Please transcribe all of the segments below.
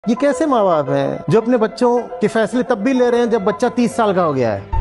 ये कैसे माँ बाप हैं जो अपने बच्चों के फैसले तब भी ले रहे हैं जब बच्चा 30 साल का हो गया है।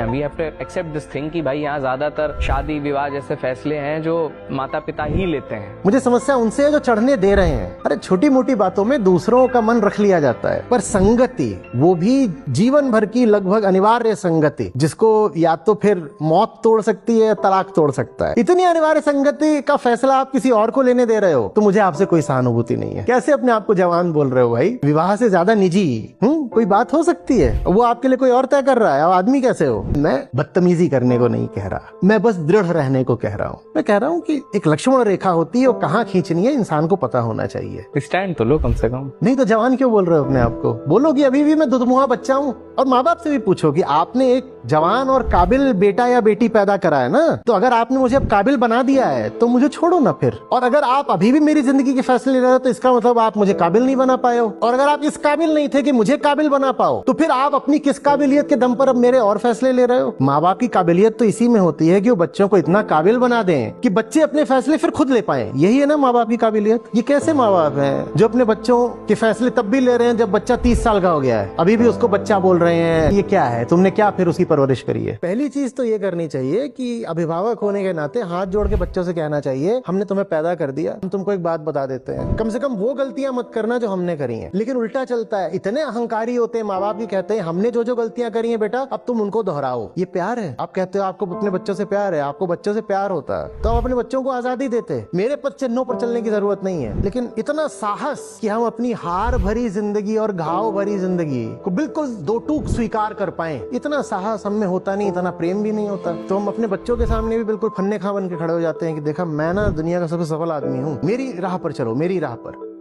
We have to accept this thing कि भाई यहाँ ज्यादातर शादी विवाह जैसे फैसले हैं जो माता पिता ही लेते हैं। मुझे समस्या उनसे है जो चढ़ने दे रहे हैं। अरे छोटी मोटी बातों में दूसरों का मन रख लिया जाता है, पर संगति, वो भी जीवन भर की लगभग अनिवार्य संगति, जिसको या तो फिर मौत तोड़ सकती है या तलाक तोड़ सकता है, इतनी अनिवार्य संगति का फैसला आप किसी और को लेने दे रहे हो तो मुझे आपसे कोई सहानुभूति नहीं है। कैसे अपने आप को जवान बोल रहे हो भाई? विवाह से ज्यादा निजी कोई बात हो सकती है? वो आपके लिए कोई और तय कर रहा है। आप आदमी कैसे हो? मैं बदतमीजी करने को नहीं कह रहा, मैं बस दृढ़ रहने को कह रहा हूँ। मैं कह रहा हूँ कि एक लक्ष्मण रेखा होती है, वो कहाँ खींचनी है इंसान को पता होना चाहिए। स्टैंड तो लो कम से कम। नहीं तो जवान क्यों बोल रहे हो अपने आप को? बोलो कि अभी भी मैं दुधमुहा बच्चा हूँ। और माँ बाप से भी पूछो कि आपने एक जवान और काबिल बेटा या बेटी पैदा करा है ना, तो अगर आपने मुझे अब काबिल बना दिया है तो मुझे छोड़ो ना फिर। और अगर आप अभी भी मेरी जिंदगी के फैसले ले रहे हो तो इसका मतलब आप मुझे काबिल नहीं बना पाए हो। और अगर आप इस काबिल नहीं थे कि मुझे काबिल बना पाओ तो फिर आप अपनी किस काबिलियत के दम पर अब मेरे और फैसले ले रहे हो? माँ बाप की काबिलियत तो इसी में होती है कि वो बच्चों को इतना काबिल बना दें कि बच्चे अपने फैसले फिर खुद ले पाए। यही है ना माँ बाप की काबिलियत। ये कैसे माँ बाप हैं जो अपने बच्चों के फैसले तब भी ले रहे हैं जब बच्चा 30 साल का हो गया है, अभी भी उसको बच्चा बोल रहे हैं? ये क्या है? तुमने क्या फिर उसकी परवरिश करी है? पहली चीज तो ये करनी चाहिए कि अभिभावक होने के नाते हाथ जोड़ के बच्चों से कहना चाहिए, हमने तुम्हें पैदा कर दिया, हम तुमको एक बात बता देते हैं, कम से कम वो गलतियां मत करना जो हमने करी हैं। लेकिन उल्टा चलता है, इतने अहंकारी होते हैं माँ बाप की, कहते हैं हमने जो जो गलतियां करी हैं बेटा अब तुम उनको दोहराओ। ये प्यार है? आप कहते हो आपको अपने बच्चों से प्यार है, आपको बच्चों से प्यार होता है तो आप अपने बच्चों को आजादी देते। मेरे पद चिन्हों पर चलने की जरूरत नहीं है, लेकिन इतना साहस कि हम अपनी हार भरी जिंदगी और घाव भरी जिंदगी को बिल्कुल दो टूक स्वीकार कर पाए, इतना साहस हम में होता नहीं, इतना प्रेम भी नहीं होता। तो हम अपने बच्चों के सामने भी बिल्कुल फन्ने खा बन के खड़े हो जाते हैं कि देखा मैं ना दुनिया का सबसे सफल आदमी हूँ, मेरी राह पर चलो, मेरी राह पर।